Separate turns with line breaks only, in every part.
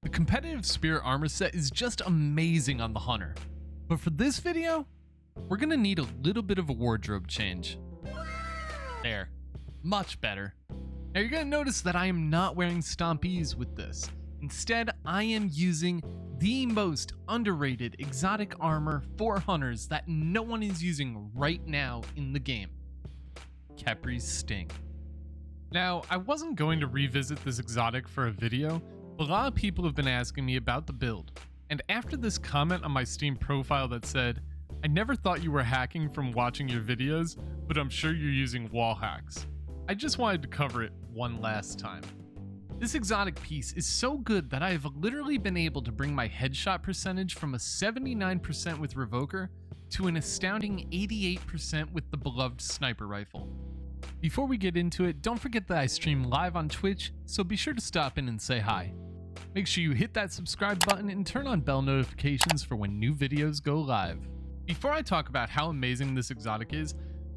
The competitive spirit armor set is just amazing on the hunter, but for this video, we're gonna need a little bit of a wardrobe change. There, much better. Now you're gonna notice that I am not wearing stompies with this. Instead, I am using the most underrated exotic armor for hunters that no one is using right now in the game. Khepri's Sting. Now, I wasn't going to revisit this exotic for a video, but a lot of people have been asking me about the build. And after this comment on my Steam profile that said, "I never thought you were hacking from watching your videos, but I'm sure you're using wall hacks," I just wanted to cover it one last time. This exotic piece is so good that I have literally been able to bring my headshot percentage from a 79% with Revoker to an astounding 88% with the beloved sniper rifle. Before we get into it, don't forget that I stream live on Twitch, so be sure to stop in and say hi. Make sure you hit that subscribe button and turn on bell notifications for when new videos go live. Before I talk about how amazing this exotic is,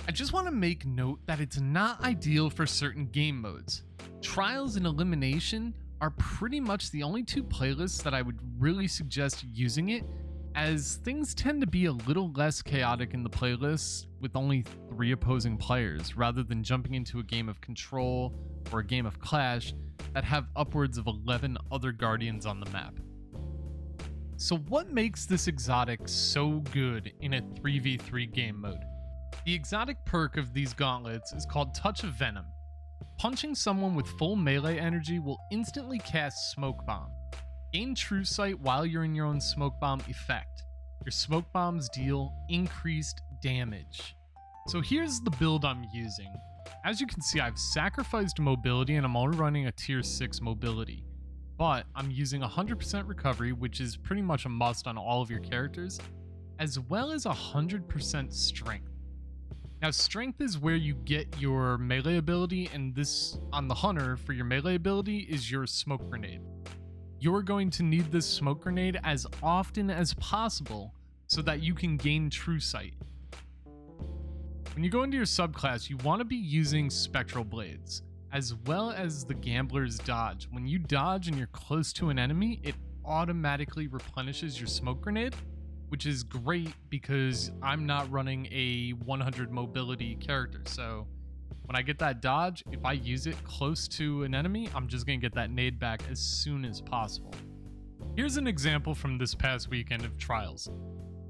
I just want to make note that it's not ideal for certain game modes. Trials and Elimination are pretty much the only two playlists that I would really suggest using it, as things tend to be a little less chaotic in the playlists with only 3 opposing players, rather than jumping into a game of Control or a game of Clash that have upwards of 11 other Guardians on the map. So what makes this exotic so good in a 3v3 game mode? The exotic perk of these gauntlets is called Touch of Venom. Punching someone with full melee energy will instantly cast Smoke Bomb. Gain True Sight while you're in your own Smoke Bomb effect. Your Smoke Bombs deal increased damage. So here's the build I'm using. As you can see, I've sacrificed mobility and I'm only running a tier 6 mobility. But I'm using 100% recovery, which is pretty much a must on all of your characters, as well as 100% strength. Now, strength is where you get your melee ability, and this on the hunter for your melee ability is your smoke grenade. You're going to need this smoke grenade as often as possible so that you can gain True Sight. When you go into your subclass, you want to be using Spectral Blades, as well as the Gambler's Dodge. When you dodge and you're close to an enemy, it automatically replenishes your smoke grenade, which is great because I'm not running a 100 mobility character. So when I get that dodge, if I use it close to an enemy, I'm just going to get that nade back as soon as possible. Here's an example from this past weekend of Trials.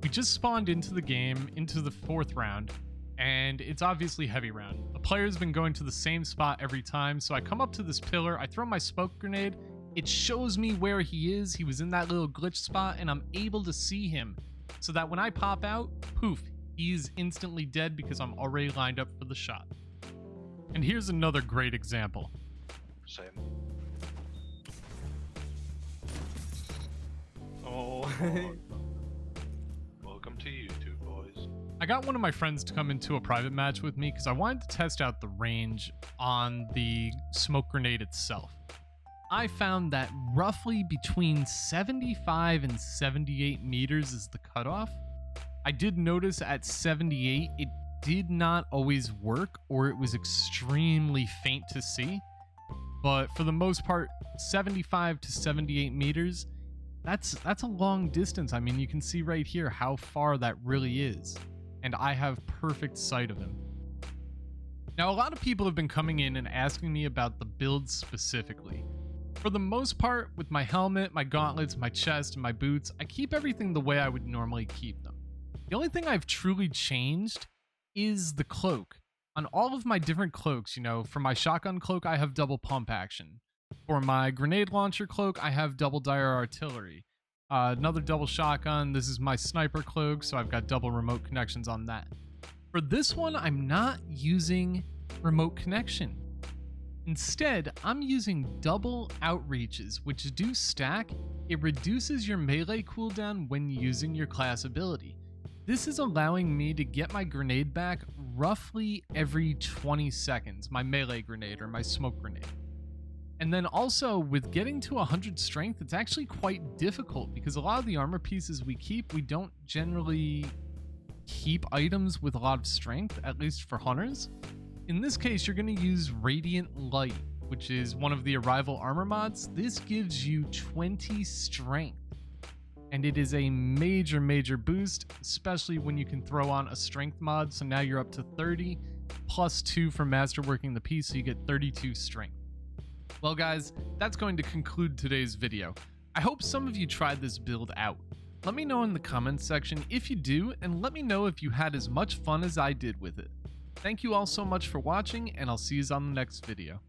We just spawned into the game, into the 4th round, and it's obviously heavy round. The player's been going to the same spot every time, so I come up to this pillar, I throw my smoke grenade, it shows me where he is. He was in that little glitch spot, and I'm able to see him, so that when I pop out, poof, he's instantly dead because I'm already lined up for the shot. And here's another great example.
Same. Oh. Welcome to YouTube, boys.
I got one of my friends to come into a private match with me because I wanted to test out the range on the smoke grenade itself. I found that roughly between 75 and 78 meters is the cutoff. I did notice at 78 it did not always work, or it was extremely faint to see, but for the most part 75 to 78 meters, that's a long distance. I mean, you can see right here how far that really is, and I have perfect sight of him. Now, a lot of people have been coming in and asking me about the build specifically. For the most part, with my helmet, my gauntlets, my chest, and my boots, I keep everything the way I would normally keep them. The only thing I've truly changed is the cloak. On all of my different cloaks, you know, for my shotgun cloak, I have double pump action. For my grenade launcher cloak, I have double dire artillery. Another double shotgun, this is my sniper cloak, so I've got double remote connections on that. For this one, I'm not using remote connection. Instead, I'm using double outreaches, which do stack. It reduces your melee cooldown when using your class ability. This is allowing me to get my grenade back roughly every 20 seconds, my melee grenade or my smoke grenade. And then also with getting to 100 strength, it's actually quite difficult because a lot of the armor pieces we keep, we don't generally keep items with a lot of strength, at least for hunters. In this case, you're going to use Radiant Light, which is one of the arrival armor mods, this gives you 20 strength. And it is a major boost, especially when you can throw on a strength mod. So now you're up to 30 plus 2 from masterworking the piece, so you get 32 strength. Well guys, that's going to conclude today's video. I hope some of you tried this build out. Let me know in the comments section if you do, and let me know if you had as much fun as I did with it. Thank you all so much for watching, and I'll see you on the next video.